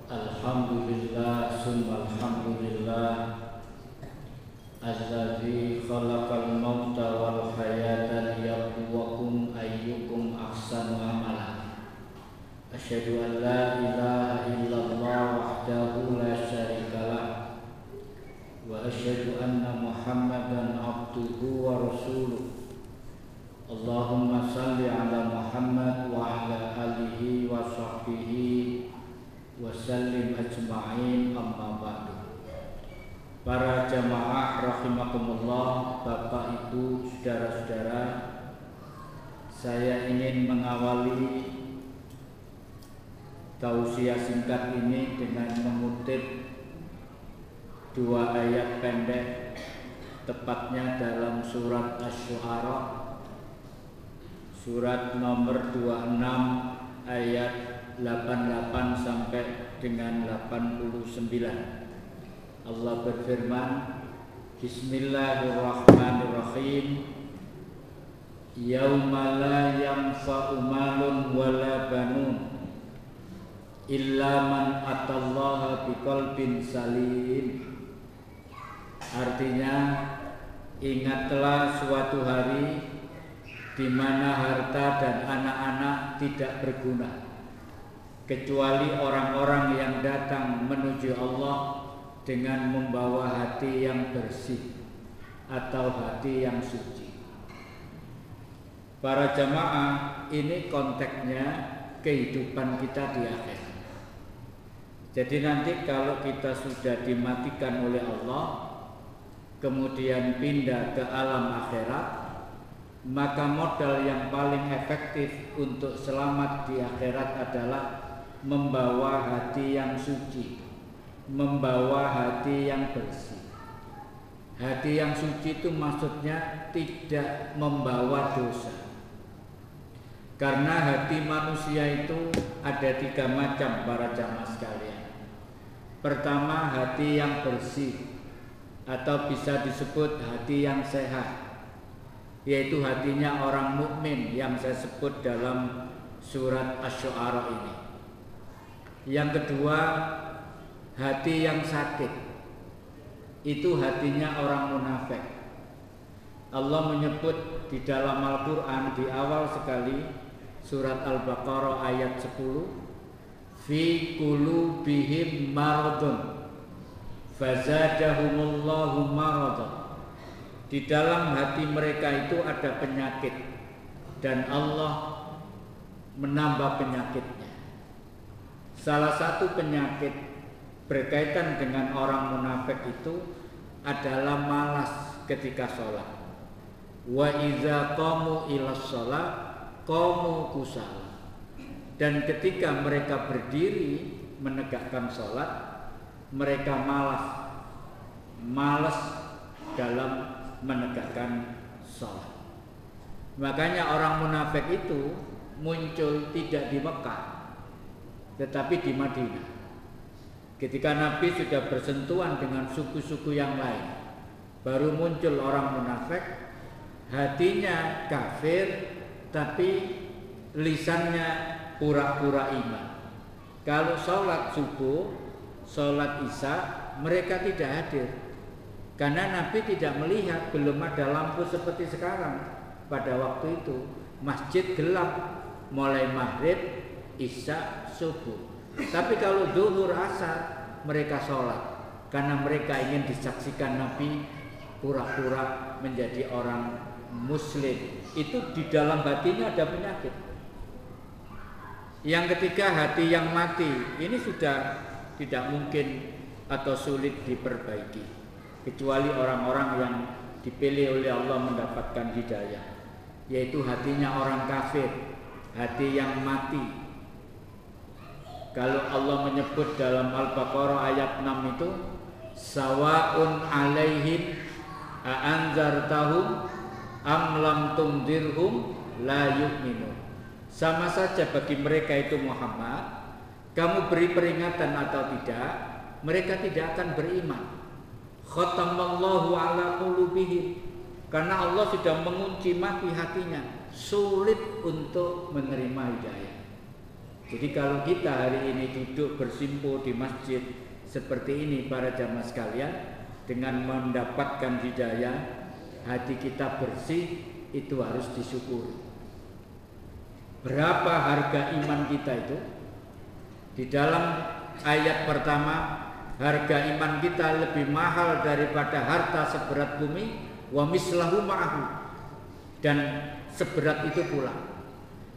Alhamdulillah summa alhamdulillah Alladzi khalaqal mauta wal hayata liyabluwakum ayyukum ahsanu amala. Asyhadu an la ilaha illallah wahdahu la syarikalah wa asyhadu anna Muhammadan abduhu wa rasuluh. Allahumma salli ala Muhammad wa ala alihi wa sahbihi wa sallim ajma'in, amma ba'du. Para jamaah rahimakumullah, Bapak Ibu, saudara-saudara, saya ingin mengawali tausiah singkat ini dengan mengutip dua ayat pendek, tepatnya dalam surat Asy-Syu'ara, surat nomor 26 ayat 88 sampai dengan 89. Allah berfirman, Bismillahirrahmanirrahim. Yauma la yanfa'u malun wala banun illa man atallaha biqalbin salim. Artinya, ingatlah suatu hari di mana harta dan anak-anak tidak berguna kecuali orang-orang yang datang menuju Allah dengan membawa hati yang bersih atau hati yang suci. Para jamaah, ini konteksnya kehidupan kita di akhirat. Jadi nanti kalau kita sudah dimatikan oleh Allah, kemudian pindah ke alam akhirat, maka modal yang paling efektif untuk selamat di akhirat adalah membawa hati yang suci, membawa hati yang bersih. Hati yang suci itu maksudnya tidak membawa dosa. Karena hati manusia itu ada 3 macam, para jamaah sekalian. Pertama, hati yang bersih atau bisa disebut hati yang sehat, yaitu hatinya orang mukmin yang saya sebut dalam surat Asy-Syu'ara ini. Yang kedua, hati yang sakit, itu hatinya orang munafik. Allah menyebut di dalam Al-Quran di awal sekali surat Al-Baqarah ayat 10, fi qulubihim maradun fazadahumullahu maradun. Di dalam hati mereka itu ada penyakit dan Allah menambah penyakitnya. Salah satu penyakit berkaitan dengan orang munafik itu adalah malas ketika sholat. Wa iza qamu ila sholat qamu kusala. Dan ketika mereka berdiri menegakkan sholat, mereka malas dalam menegakkan sholat. Makanya orang munafik itu muncul tidak di Mekah, tetapi di Madinah. Ketika Nabi sudah bersentuhan dengan suku-suku yang lain, baru muncul orang munafik, hatinya kafir, tapi lisannya pura-pura iman. Kalau sholat subuh, sholat isya, mereka tidak hadir, karena Nabi tidak melihat, belum ada lampu seperti sekarang. Pada waktu itu masjid gelap, mulai maghrib, isya, subuh. Tapi kalau zuhur, asar, mereka sholat, karena mereka ingin disaksikan Nabi pura-pura menjadi orang muslim. Itu di dalam hatinya ada penyakit. Yang ketiga, hati yang mati. Ini sudah tidak mungkin atau sulit diperbaiki, kecuali orang-orang yang dipilih oleh Allah mendapatkan hidayah, yaitu hatinya orang kafir, hati yang mati. Kalau Allah menyebut dalam Al-Baqarah ayat 6 itu, sawa'un alaihim a'anzartahum am lam tunzirhum la yu'minun. Sama saja bagi mereka itu Muhammad, kamu beri peringatan atau tidak, mereka tidak akan beriman. Khatamallahu ala qulubihim, Karena Allah sudah mengunci mati hatinya, sulit untuk menerima hidayah. Jadi kalau kita hari ini duduk bersimpuh di masjid seperti ini para jamaah sekalian, dengan mendapatkan hidayah, hati kita bersih, itu harus disyukuri. Berapa harga iman kita itu? Di dalam ayat pertama, harga iman kita lebih mahal daripada harta seberat bumi, wa mislahu ma'ahu, dan seberat itu pula.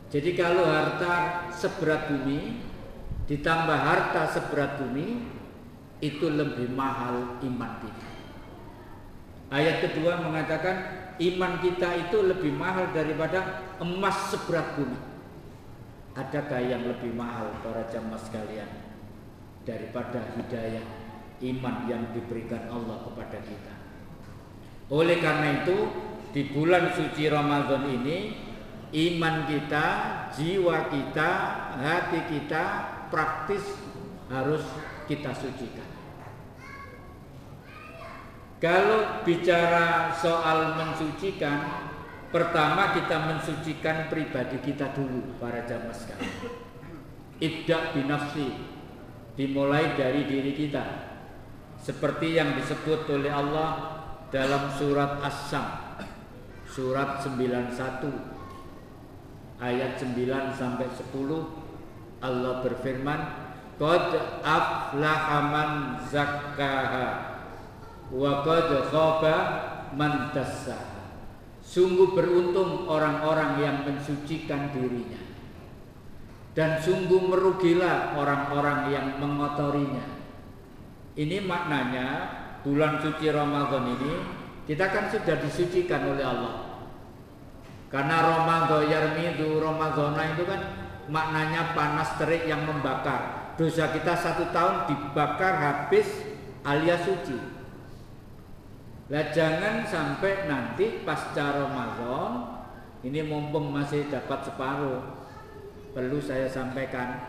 Jadi kalau harta seberat bumi ditambah harta seberat bumi, itu lebih mahal iman kita. Ayat kedua mengatakan iman kita itu lebih mahal daripada emas seberat bumi. Adakah yang lebih mahal para jamaah sekalian daripada hidayah iman yang diberikan Allah kepada kita? Oleh karena itu, di bulan suci Ramadan ini, iman kita, jiwa kita, hati kita praktis harus kita sucikan. Kalau bicara soal mensucikan, pertama kita mensucikan pribadi kita dulu para jamaah sekalian. Ibda binafsi, dimulai dari diri kita. Seperti yang disebut oleh Allah dalam surat As-Sam, surat 91 ayat 9 sampai 10, Allah berfirman, qad aflaha man zakkaha wa qad khaba man dassaha. Sungguh beruntung orang-orang yang mensucikan dirinya, dan sungguh merugilah orang-orang yang mengotorinya. Ini maknanya bulan suci Ramadan ini kita kan sudah disucikan oleh Allah. Karena Ramadan yarmidu, Ramadana itu kan maknanya panas terik yang membakar. Dosa kita 1 tahun dibakar habis alias suci. Lah jangan sampai nanti pasca Ramadan ini mumpung masih dapat separuh, perlu saya sampaikan,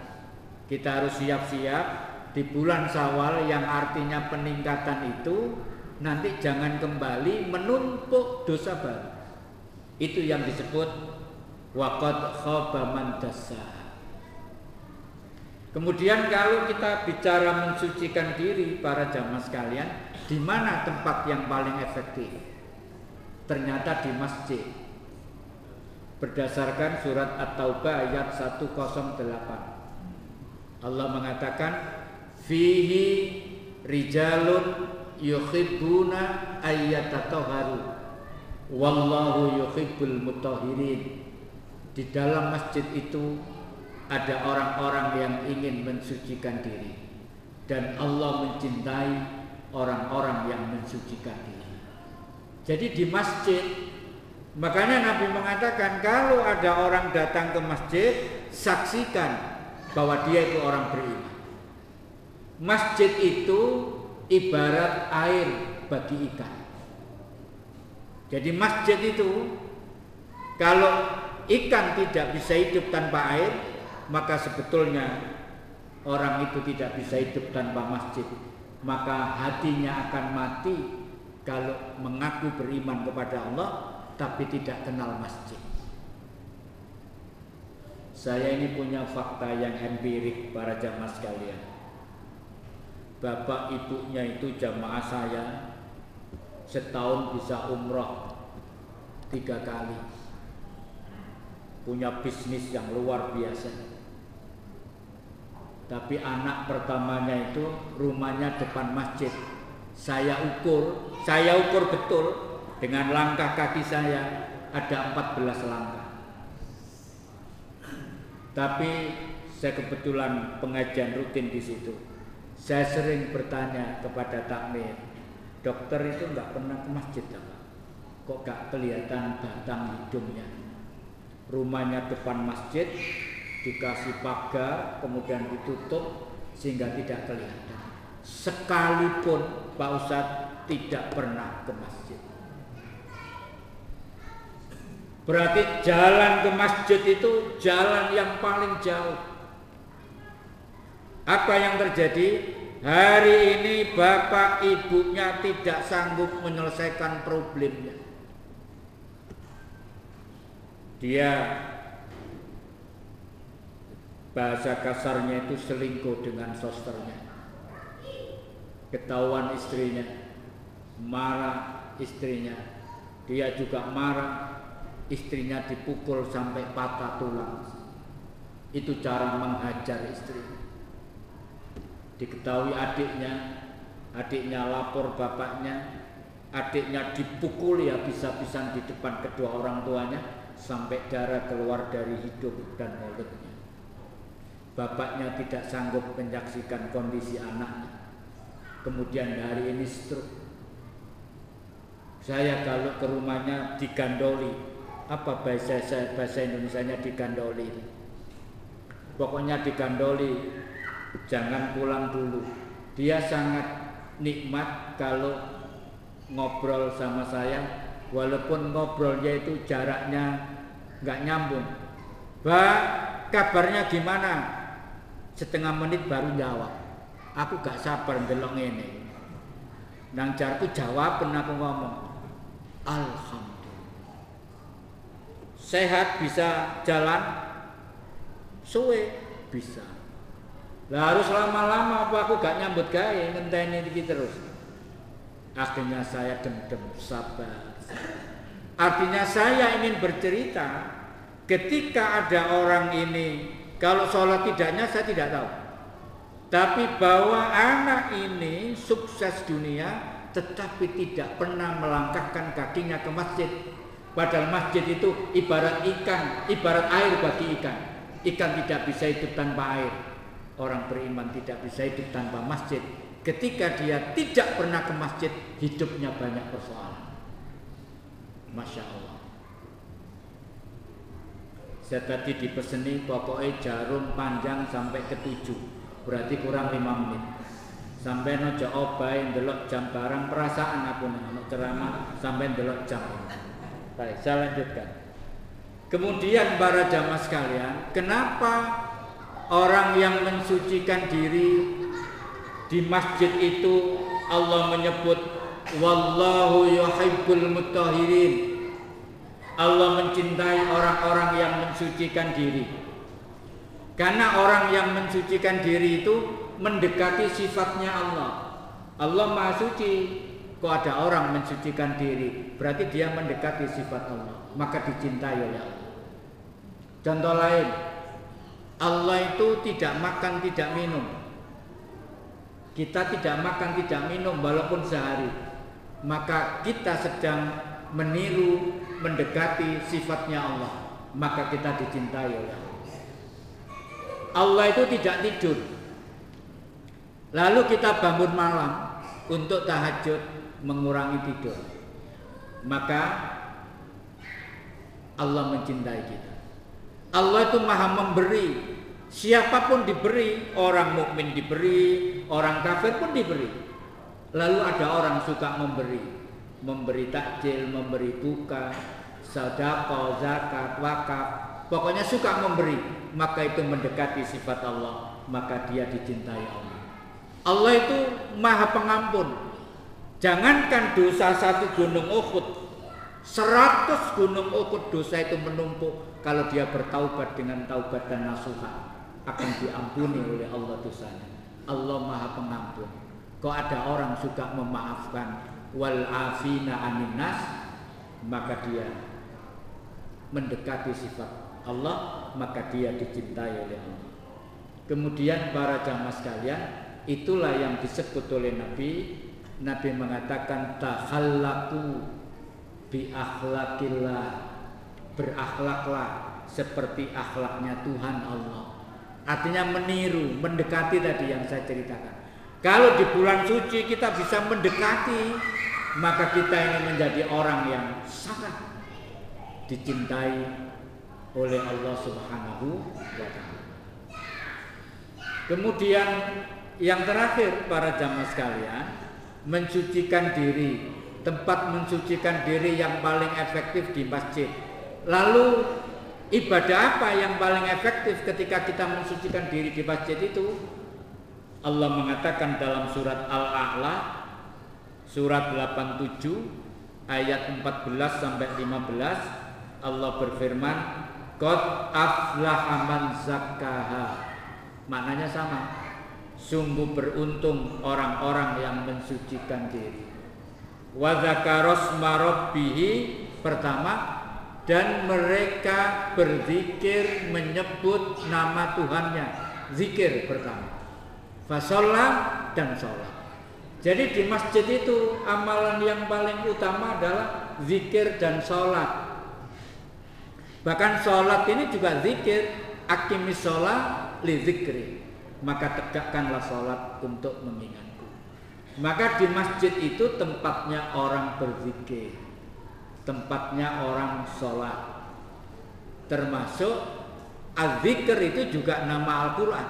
kita harus siap-siap di bulan Syawal yang artinya peningkatan itu, nanti jangan kembali menumpuk dosa baru. Itu yang disebut waqad khaba man dassaha. Kemudian kalau kita bicara mensucikan diri para jamaah sekalian, di mana tempat yang paling efektif? Ternyata di masjid. Berdasarkan surat At-Taubah ayat 108, Allah mengatakan, fihi rijalun yuhibbuna ayyatatahharu wallahu yuhibbul mutahhirin. Di dalam masjid itu ada orang-orang yang ingin mensucikan diri, dan Allah mencintai orang-orang yang mensucikan diri. Jadi di masjid, makanya Nabi mengatakan kalau ada orang datang ke masjid, saksikan bahwa dia itu orang beriman. Masjid itu ibarat air bagi ikan. Jadi masjid itu, kalau ikan tidak bisa hidup tanpa air, maka sebetulnya orang itu tidak bisa hidup tanpa masjid. Maka hatinya akan mati kalau mengaku beriman kepada Allah tapi tidak kenal masjid. Saya ini punya fakta yang empirik para jamaah sekalian. Bapak ibunya itu jamaah saya setahun bisa umroh 3 kali. Punya bisnis yang luar biasa. Tapi anak pertamanya itu rumahnya depan masjid. Saya ukur betul dengan langkah kaki saya ada 14 langkah. Tapi saya kebetulan pengajian rutin di situ. Saya sering bertanya kepada takmir, dokter itu nggak pernah ke masjid apa? Kok nggak kelihatan batang hidungnya? Rumahnya depan masjid, dikasih pagar, kemudian ditutup sehingga tidak kelihatan. Sekalipun Pak Ustadz tidak pernah ke masjid. Berarti jalan ke masjid itu jalan yang paling jauh. Apa yang terjadi? Hari ini bapak ibunya tidak sanggup menyelesaikan problemnya. dia bahasa kasarnya itu selingkuh dengan susternya, ketahuan istrinya, marah istrinya, dia juga marah, istrinya dipukul sampai patah tulang. Itu cara menghajar istri. Diketahui adiknya lapor bapaknya, adiknya dipukuli habis-habisan di depan kedua orang tuanya sampai darah keluar dari hidung dan mulutnya. Bapaknya tidak sanggup menyaksikan kondisi anaknya. Kemudian hari ini stroke. Saya kalau ke rumahnya digandoli. Apa bahasa Indonesianya digandoli? Pokoknya digandoli, jangan pulang dulu. Dia sangat nikmat kalau ngobrol sama saya, walaupun ngobrolnya itu jaraknya nggak nyambung. Mbak, kabarnya gimana? Setengah menit baru jawab. Aku gak sabar ndelok ngene. Nang jarku jawaban aku ngomong, alhamdulillah. Sehat, bisa jalan, suwe bisa. Lah harus lama-lama apa aku gak nyambut gawe ngenteni iki terus. Akhirnya saya dem-dem sabar. Artinya saya ingin bercerita ketika ada orang ini, kalau sholat tidaknya saya tidak tahu, tapi bahwa anak ini sukses dunia tetapi tidak pernah melangkahkan kakinya ke masjid. Padahal masjid itu ibarat ikan, ibarat air bagi ikan. Ikan tidak bisa hidup tanpa air. Orang beriman tidak bisa hidup tanpa masjid. Ketika dia tidak pernah ke masjid, hidupnya banyak persoalan. Masya Allah. Saya tadi dipeseni pokoknya jarum panjang sampai ke 7, berarti kurang 5 menit. Sampai nojo obai ndelok jam barang perasaan aku nek ceramah sampai ndelok jam. Baik, saya lanjutkan. Kemudian para jamaah sekalian, kenapa orang yang mensucikan diri di masjid itu Allah menyebut wallahu yuhibbul mutahhirin. Allah mencintai orang-orang yang mensucikan diri. Karena orang yang mensucikan diri itu mendekati sifatnya Allah. Allah Maha Suci. Kok ada orang mensucikan diri, berarti dia mendekati sifat Allah, maka dicintai oleh Allah. Contoh lain, Allah itu tidak makan, tidak minum. Kita tidak makan, tidak minum walaupun sehari, maka kita sedang meniru, mendekati sifatnya Allah, maka kita dicintai oleh Allah. Allah itu tidak tidur. Lalu kita bangun malam untuk tahajud, mengurangi tidur, maka Allah mencintai kita. Allah itu maha memberi. Siapapun diberi, orang mukmin diberi, orang kafir pun diberi. Lalu ada orang suka memberi takjil, memberi buka, sedekah, zakat, wakaf, pokoknya suka memberi, maka itu mendekati sifat Allah, maka dia dicintai Allah. Allah itu maha pengampun. Jangankan dosa 1 gunung Uhud, 100 gunung Uhud dosa itu menumpuk. Kalau dia bertaubat dengan taubat dan nasuha, akan diampuni oleh Allah dosanya. Allah maha pengampun. Kok ada orang suka memaafkan, wal afina anin nas, maka dia mendekati sifat Allah, maka dia dicintai oleh Allah. Kemudian para jamaah sekalian, itulah yang disebut oleh Nabi mengatakan takhallaku bi akhlaqillah, berakhlaklah seperti akhlaknya Tuhan Allah. Artinya meniru, mendekati tadi yang saya ceritakan. Kalau di bulan suci kita bisa mendekati, maka kita ini menjadi orang yang sangat dicintai oleh Allah Subhanahu wa taala. Kemudian yang terakhir para jamaah sekalian, mensucikan diri. Tempat mensucikan diri yang paling efektif di masjid. Lalu ibadah apa yang paling efektif ketika kita mensucikan diri di masjid itu? Allah mengatakan dalam surat Al-A'la, surat 87 ayat 14 sampai 15, Allah berfirman, qad aflaha man zakkaha. Maknanya sama. Sungguh beruntung orang-orang yang mensucikan diri. Wa dzakarasma rabbih, pertama, dan mereka berzikir menyebut nama Tuhannya. Zikir pertama. Fasolat dan sholat. Jadi di masjid itu amalan yang paling utama adalah zikir dan sholat. Bahkan sholat ini juga zikir. Aqimis sholat li zikri. Maka tegakkanlah sholat untuk mengingatku. Maka di masjid itu tempatnya orang berzikir, tempatnya orang sholat. Termasuk az-zikr itu juga nama Al-Quran.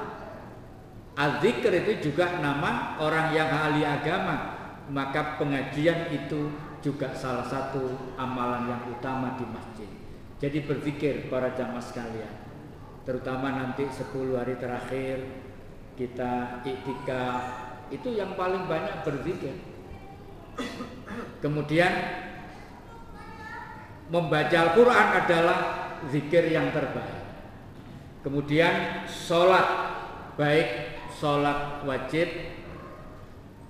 Az-zikr itu juga nama orang yang ahli agama. Maka pengajian itu juga salah satu amalan yang utama di masjid. Jadi berzikir para jamaah sekalian. Terutama nanti 10 hari terakhir kita iktikaf, itu yang paling banyak berzikir. Kemudian membaca Al-Quran adalah zikir yang terbaik. Kemudian sholat, baik sholat wajib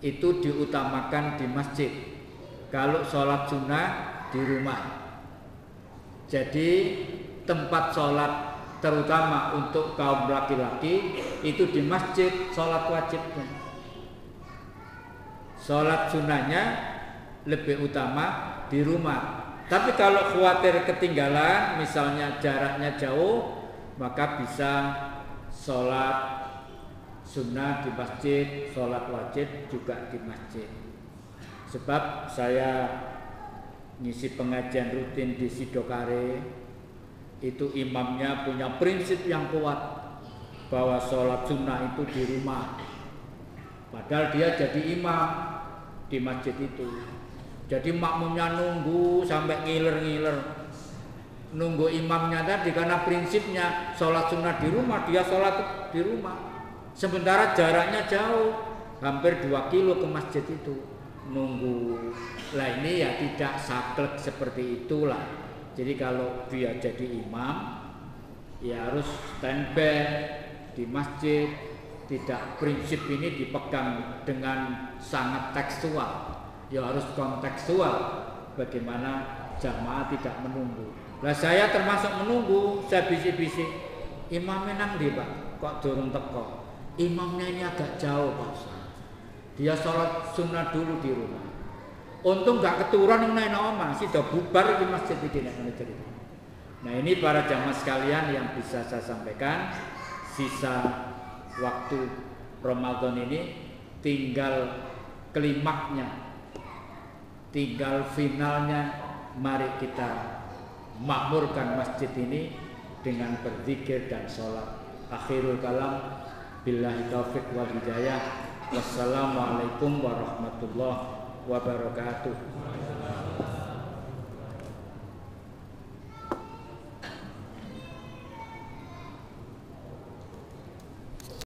itu diutamakan di masjid. Kalau sholat sunnah di rumah. Jadi tempat sholat terutama untuk kaum laki-laki itu di masjid sholat wajibnya. Sholat sunnahnya lebih utama di rumah. Tapi kalau khawatir ketinggalan, misalnya jaraknya jauh, maka bisa sholat sunnah di masjid, sholat wajib juga di masjid. Sebab saya ngisi pengajian rutin di Sidokare, itu imamnya punya prinsip yang kuat bahwa sholat sunnah itu di rumah. Padahal dia jadi imam di masjid itu. Jadi makmumnya nunggu sampai ngiler-ngiler, nunggu imamnya tadi, karena prinsipnya sholat sunnah di rumah, dia sholat di rumah. Sementara jaraknya jauh, hampir 2 kilo ke masjid itu, nunggu. Lah ini ya tidak saklek seperti itulah. Jadi kalau dia jadi imam, ya harus standby di masjid. Tidak, prinsip ini dipegang dengan sangat tekstual. Ya harus kontekstual. Bagaimana jamaah tidak menunggu. Lah saya termasuk menunggu, saya bisik-bisik. Imamnya nang ndi, Pak? Kok durung teko? Imamnya ini agak jauh, Pak. Dia sholat sunnah dulu di rumah. Untung gak keturun yang naik omah, sudah bubar di masjid ini. Nah ini para jamaah sekalian yang bisa saya sampaikan. Sisa waktu Ramadan ini tinggal klimaknya, tinggal finalnya. Mari kita makmurkan masjid ini dengan berzikir dan sholat. Akhirul kalam, billahi taufiq wal hidayah. Wassalamualaikum warahmatullahi wabarakatuh.